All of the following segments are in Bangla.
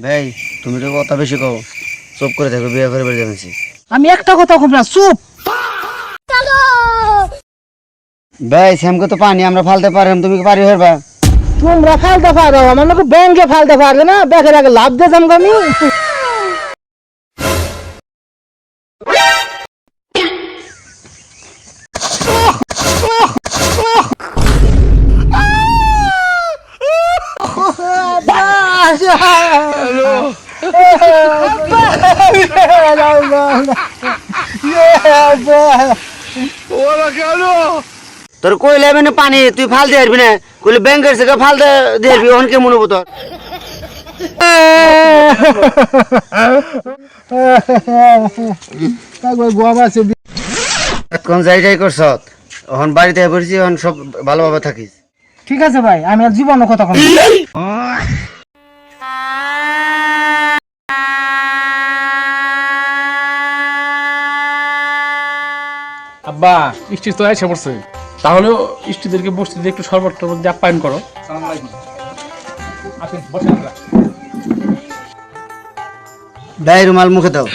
ভাই তুমি তো কথা বেশি কও, চুপ করে থাকো, বিয়ে করে বেরিয়ে যাবেছি। আমি একটা কথা কম না, চুপ। ভাই শ্যামকে তো পানি আমরা ফালতে পারলাম, তুমি কি পারি হরবা? তোমরা ফালতে পারো, আমার নাকি ব্যাংকে ফালতে পারবে না, ব্যাংকের আগে লাভ দিয়ে যাম আমি। তোর কইলে মানে পানি তুই ফাল দিয়ে হারবি না, কইলে ব্যাংকের থেকে ফাল দিয়ে হারবি, ওখান কেমন হবো তোর? এখন যাই যাই করছ, এখন বাড়িতে পড়ছি, এখন সব ভালোভাবে থাকিস। ঠিক আছে ভাই, আমি আর জীবনের কথা কম। আব্বা স্ত্রী তো এসে পড়ছে, তাহলে স্ত্রীদেরকে বসতে দিয়ে একটু শরবত টরবত দিয়ে আপ্যায়ন করো। আসেন, বসেন আপনারা। ভাই রুমাল মুখে দাও।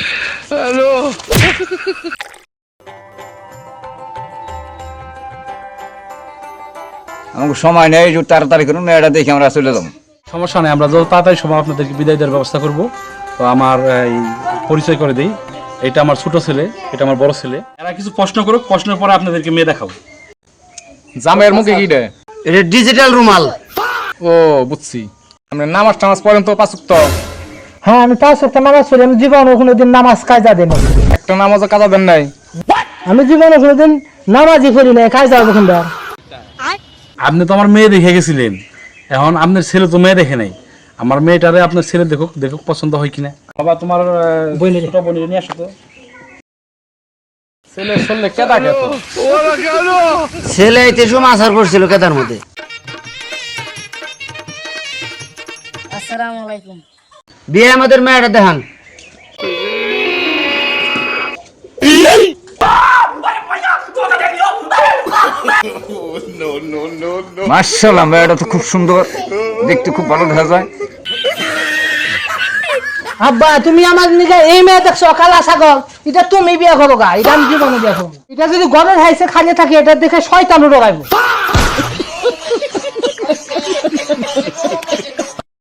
আমাকে সময় নেই, একটু তাড়াতাড়ি করুন, এটা দেখে আমরা চলে যাবো। সমস্যা নেই, আমরা যত তাড়াতাড়ি সময় আপনাদেরকে বিদায় দেওয়ার ব্যবস্থা করব। তো আমার এই পরিচয় করে দিই, এটা আমার ছোট ছেলে, এটা আমার বড় ছেলে। এরা কিছু প্রশ্ন করুক, প্রশ্নের পরে আপনাদেরকে মেয়ে দেখাবো। জামাইয়ের মুখে কি রে? এটা ডিজিটাল রুমাল। ও বুঝছি, আমরা নামাজ টামাজ পড়েন তো, পাঁচ ওয়াক্ত? হ্যাঁ, আমি 5 ওয়াক্ত নামাজ পড়ি, আমি জীবনে কোনোদিন নামাজ কাজা দেন, একটা নামাজও কাজা দেন নাই? আমি জীবনে কোনোদিন নামাজই পড়ি নাই, কাজা দেখুন। আপনি তো আমার মেয়ে দেখে গেছিলেন, এখন আপনার ছেলে তো মেয়ে দেখে নাই। আমার মেয়েটারে আপনার ছেলে দেখুক, দেখুক পছন্দ হয় কিনা। বাবা তোমার ছোট বোনের নিয়ে আসো তো। ছেলে শুনলে কেদা খেত। ছেলে আইতে সময় আসার পড়ছিল কেদার মধ্যে। আসসালামু আলাইকুম। বিয়ে আমাদের মেয়েটা দেখান। মাশাআল্লাহ, মেয়েটা তো খুব সুন্দর, দেখতে খুব ভালো দেখা যায়। আব্বা, তুমি আমার নিকে এই মেয়ে দেখছো, কালা ছাগল, এটা তুমি বিয়ে করো গা, এটা আমি জীবনে বিয়ে করবো। এটা যদি গরের হাইসে খালি থাকে, এটা দেখে শয়তান উড়াইবো।